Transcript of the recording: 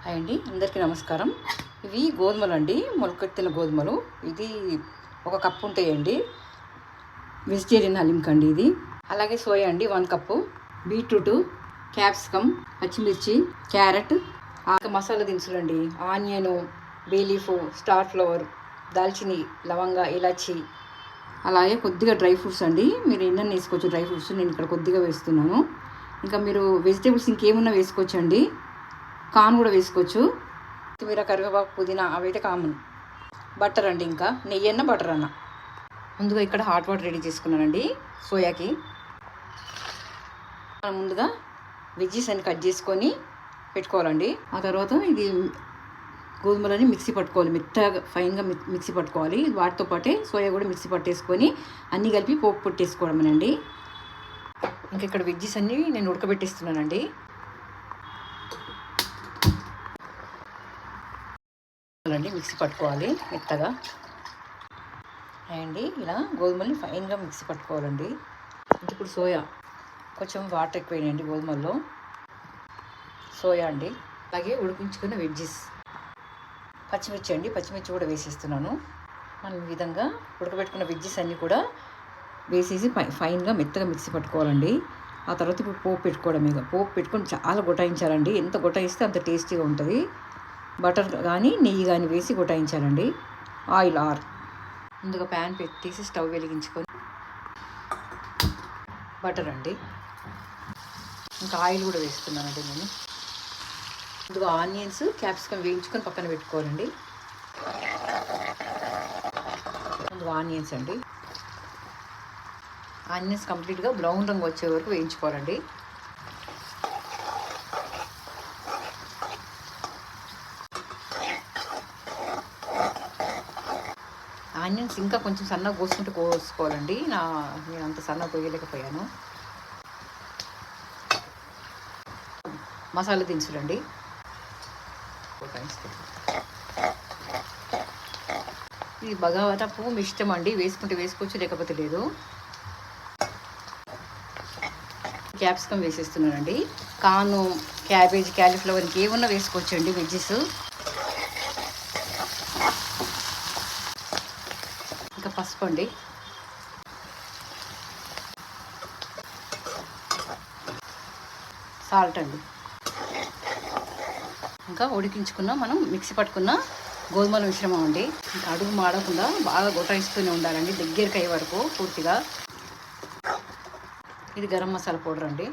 Hi అండి, అందరికీ నమస్కారం. ఇవి గోధుమలు అండి, మొలకెత్తిన గోధుమలు. ఇది ఒక కప్పు ఉంటాయండి. వెజిటేరియన్ హలీంకి అండి ఇది. అలాగే సోయా అండి 1 కప్పు, బీట్రూట్, క్యాప్సికమ్, పచ్చిమిర్చి, క్యారెట్, మసాలా దినుసులు అండి, ఆనియను, బేలీఫ్, స్టార్ ఫ్లవర్, దాల్చిని, లవంగ, ఇలాచి, అలాగే కొద్దిగా డ్రై ఫ్రూట్స్ అండి. మీరు ఎన్నైనా వేసుకోవచ్చు డ్రై ఫ్రూట్స్. నేను ఇక్కడ కొద్దిగా వేస్తున్నాను. ఇంకా మీరు వెజిటేబుల్స్ ఇంకేమన్నా వేసుకోవచ్చు అండి. కార్న్ కూడా వేసుకోవచ్చు. కొత్తిమీర, కరివేపాకు, పుదీనా అవైతే కామన్. బటర్ అండి, ఇంకా నెయ్యి అన్న బటర్ అన్న. ముందుగా ఇక్కడ హాట్ వాటర్ రెడీ చేసుకున్నానండి సోయాకి. మనం ముందుగా వెజ్జీస్ అన్ని కట్ చేసుకొని పెట్టుకోవాలండి. ఆ తర్వాత ఇది గోధుమలని మిక్సీ పట్టుకోవాలి, మెత్తగా ఫైన్గా మిక్సీ పట్టుకోవాలి. వాటితో పాటే సోయా కూడా మిక్సీ పట్టేసుకొని అన్నీ కలిపి పోపు పెట్టేసుకోవడమేనండి. ఇంకా ఇక్కడ వెజ్జీస్ అన్నీ నేను ఉడకబెట్టేస్తున్నానండి. మిక్సీ పట్టుకోవాలి మెత్తగా అండి. ఇలా గోధుమల్ని ఫైన్గా మిక్సీ పట్టుకోవాలండి. ఇప్పుడు సోయా కొంచెం వాటర్ ఎక్కువైనాయండి గోధుమల్లో. సోయా అండి, అలాగే ఉడికించుకున్న వెజ్జీస్, పచ్చిమిర్చి అండి, పచ్చిమిర్చి కూడా వేసేస్తున్నాను. మనం ఈ విధంగా ఉడకబెట్టుకున్న వెజ్జీస్ అన్నీ కూడా వేసేసి ఫైన్గా మెత్తగా మిక్సీ పట్టుకోవాలండి. ఆ తర్వాత ఇప్పుడు పోపు పెట్టుకోవడం. ఇక పోపు పెట్టుకొని చాలా గొటాయించాలండి. ఎంత గొటాయిస్తే అంత టేస్టీగా ఉంటుంది. బటర్ కానీ నెయ్యి కానీ వేసి గొటాయించాలండి. ఆయిల్ ముందుగా ప్యాన్ పెట్టేసి స్టవ్ వెలిగించుకొని బటర్ అండి, ఇంకా ఆయిల్ కూడా వేస్తున్నానండి నేను. ముందుగా ఆనియన్స్, క్యాప్సికమ్ వేయించుకొని పక్కన పెట్టుకోవాలండి. ముందుగా ఆనియన్స్ అండి, ఆనియన్స్ కంప్లీట్గా బ్రౌన్ రంగు వచ్చే వరకు వేయించుకోవాలండి. ఆనియన్స్ ఇంకా కొంచెం సన్నగా కోసుకోవాలండి. నేను అంత సన్నగా కోయలేకపోయాను. మసాలా దినుసులండి, ఇది బగావత పువ్వు మీ ఇష్టం అండి, వేసుకుంటే వేసుకోవచ్చు, లేకపోతే లేదు. క్యాప్సికమ్ వేసేస్తున్నానండి. కార్న్, క్యాబేజ్, క్యాలీఫ్లవర్ ఇంకేమన్నా వేసుకోవచ్చు అండి వెజ్జెస్. ఇంకా పసుపు అండి, సాల్ట్ అండి, ఇంకా ఉడికించుకున్న మనం మిక్సీ పట్టుకున్న గోధుమల మిశ్రమం అండి. అడుగు మాడకుండా బాగా గొటాయిస్తూనే ఉండాలండి దగ్గరికి అయ్యే వరకు పూర్తిగా. ఇది గరం మసాలా పౌడర్ అండి.